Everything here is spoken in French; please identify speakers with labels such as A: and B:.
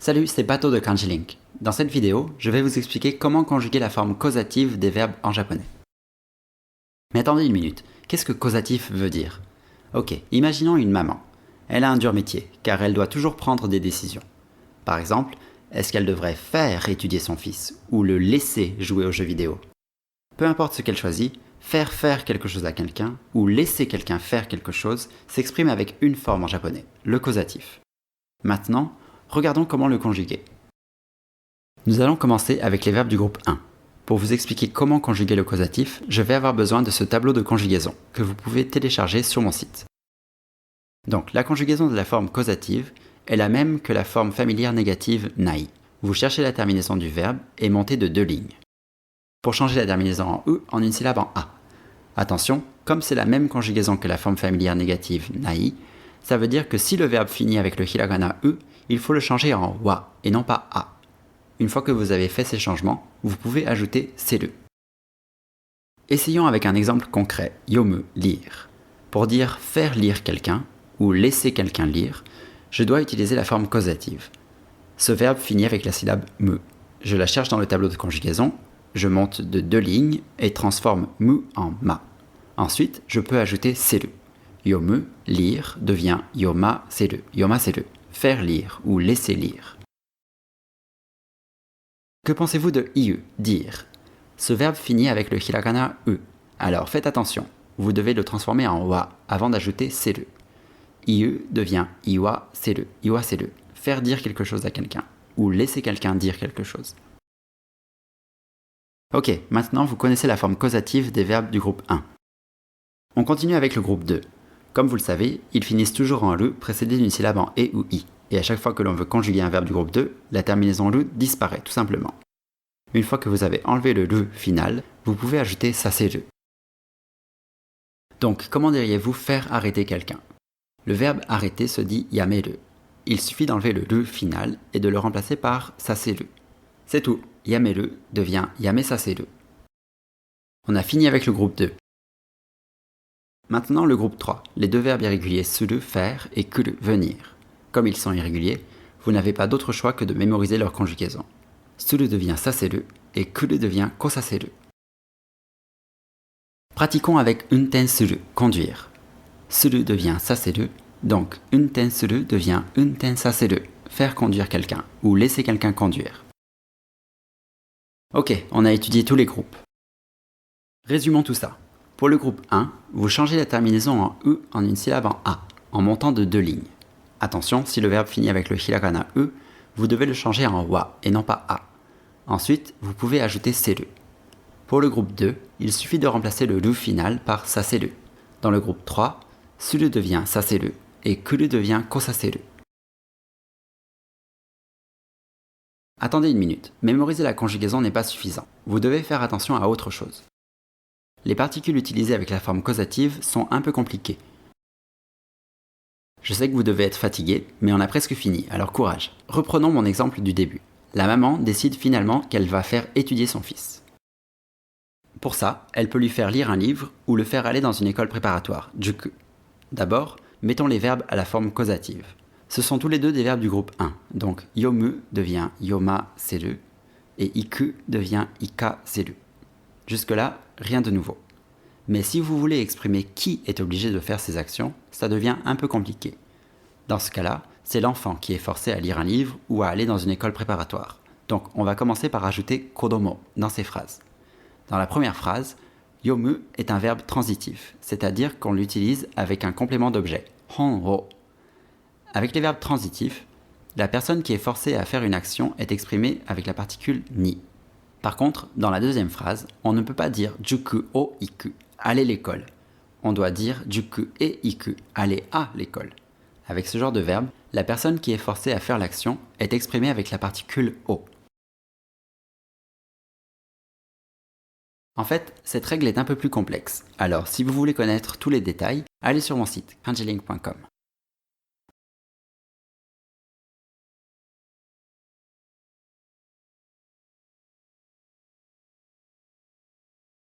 A: Salut, c'est Bateau de Kanji-Link. Dans cette vidéo, je vais vous expliquer comment conjuguer la forme causative des verbes en japonais. Mais attendez une minute, qu'est-ce que causatif veut dire? Ok, imaginons une maman. Elle a un dur métier, car elle doit toujours prendre des décisions. Par exemple, est-ce qu'elle devrait faire étudier son fils, ou le laisser jouer aux jeux vidéo? Peu importe ce qu'elle choisit, faire quelque chose à quelqu'un, ou laisser quelqu'un faire quelque chose, s'exprime avec une forme en japonais, le causatif. Maintenant, regardons comment le conjuguer. Nous allons commencer avec les verbes du groupe 1. Pour vous expliquer comment conjuguer le causatif, je vais avoir besoin de ce tableau de conjugaison que vous pouvez télécharger sur mon site. Donc, la conjugaison de la forme causative est la même que la forme familière négative nai. Vous cherchez la terminaison du verbe et montez de 2 lignes. Pour changer la terminaison en e en une syllabe en a. Attention, comme c'est la même conjugaison que la forme familière négative nai, ça veut dire que si le verbe finit avec le hiragana e, il faut le changer en wa et non pas a. Une fois que vous avez fait ces changements, vous pouvez ajouter seru. Essayons avec un exemple concret, yomu, lire. Pour dire faire lire quelqu'un ou laisser quelqu'un lire, je dois utiliser la forme causative. Ce verbe finit avec la syllabe me. Je la cherche dans le tableau de conjugaison, je monte de 2 lignes et transforme mu en ma. Ensuite, je peux ajouter seru. Yomu, lire, devient yoma seru, faire lire ou laisser lire. Que pensez-vous de iu, dire? Ce verbe finit avec le hiragana e. Alors faites attention, vous devez le transformer en wa avant d'ajouter seru. Iu devient iwa seru, faire dire quelque chose à quelqu'un, ou laisser quelqu'un dire quelque chose. Ok, maintenant vous connaissez la forme causative des verbes du groupe 1. On continue avec le groupe 2. Comme vous le savez, ils finissent toujours en le précédé d'une syllabe en e ou i. Et à chaque fois que l'on veut conjuguer un verbe du groupe 2, la terminaison le disparaît tout simplement. Une fois que vous avez enlevé le le final, vous pouvez ajouter saseru. Donc, comment diriez-vous faire arrêter quelqu'un? Le verbe arrêter se dit yameru. Il suffit d'enlever le le final et de le remplacer par saseru. C'est tout, yameru devient yamesaseru. On a fini avec le groupe 2. Maintenant le groupe 3, les deux verbes irréguliers suru, faire, et kuru, venir. Comme ils sont irréguliers, vous n'avez pas d'autre choix que de mémoriser leur conjugaison. Suru devient saseru et kuru devient kosaseru. Pratiquons avec unten suru, conduire. Suru devient saseru, donc unten suru devient unten saseru, faire conduire quelqu'un ou laisser quelqu'un conduire. Ok, on a étudié tous les groupes. Résumons tout ça. Pour le groupe 1, vous changez la terminaison en e en une syllabe en a, en montant de 2 lignes. Attention, si le verbe finit avec le hiragana e, vous devez le changer en wa et non pas a. Ensuite, vous pouvez ajouter seru. Pour le groupe 2, il suffit de remplacer le lu final par saseru. Dans le groupe 3, suru devient saseru et kuru devient kosaseru. Attendez une minute, mémoriser la conjugaison n'est pas suffisant. Vous devez faire attention à autre chose. Les particules utilisées avec la forme causative sont un peu compliquées. Je sais que vous devez être fatigué, mais on a presque fini, alors courage. Reprenons mon exemple du début. La maman décide finalement qu'elle va faire étudier son fils. Pour ça, elle peut lui faire lire un livre ou le faire aller dans une école préparatoire, juku. D'abord, mettons les verbes à la forme causative. Ce sont tous les deux des verbes du groupe 1, donc yomu devient yoma seru et iku devient ika seru. Jusque-là, rien de nouveau. Mais si vous voulez exprimer qui est obligé de faire ces actions, ça devient un peu compliqué. Dans ce cas-là, c'est l'enfant qui est forcé à lire un livre ou à aller dans une école préparatoire. Donc on va commencer par ajouter kodomo dans ces phrases. Dans la première phrase, yomu est un verbe transitif, c'est-à-dire qu'on l'utilise avec un complément d'objet, honro. Avec les verbes transitifs, la personne qui est forcée à faire une action est exprimée avec la particule ni. Par contre, dans la deuxième phrase, on ne peut pas dire juku o iku, aller l'école. On doit dire juku e iku, aller à l'école. Avec ce genre de verbe, la personne qui est forcée à faire l'action est exprimée avec la particule o. En fait, cette règle est un peu plus complexe. Alors, si vous voulez connaître tous les détails, allez sur mon site kanjilink.com.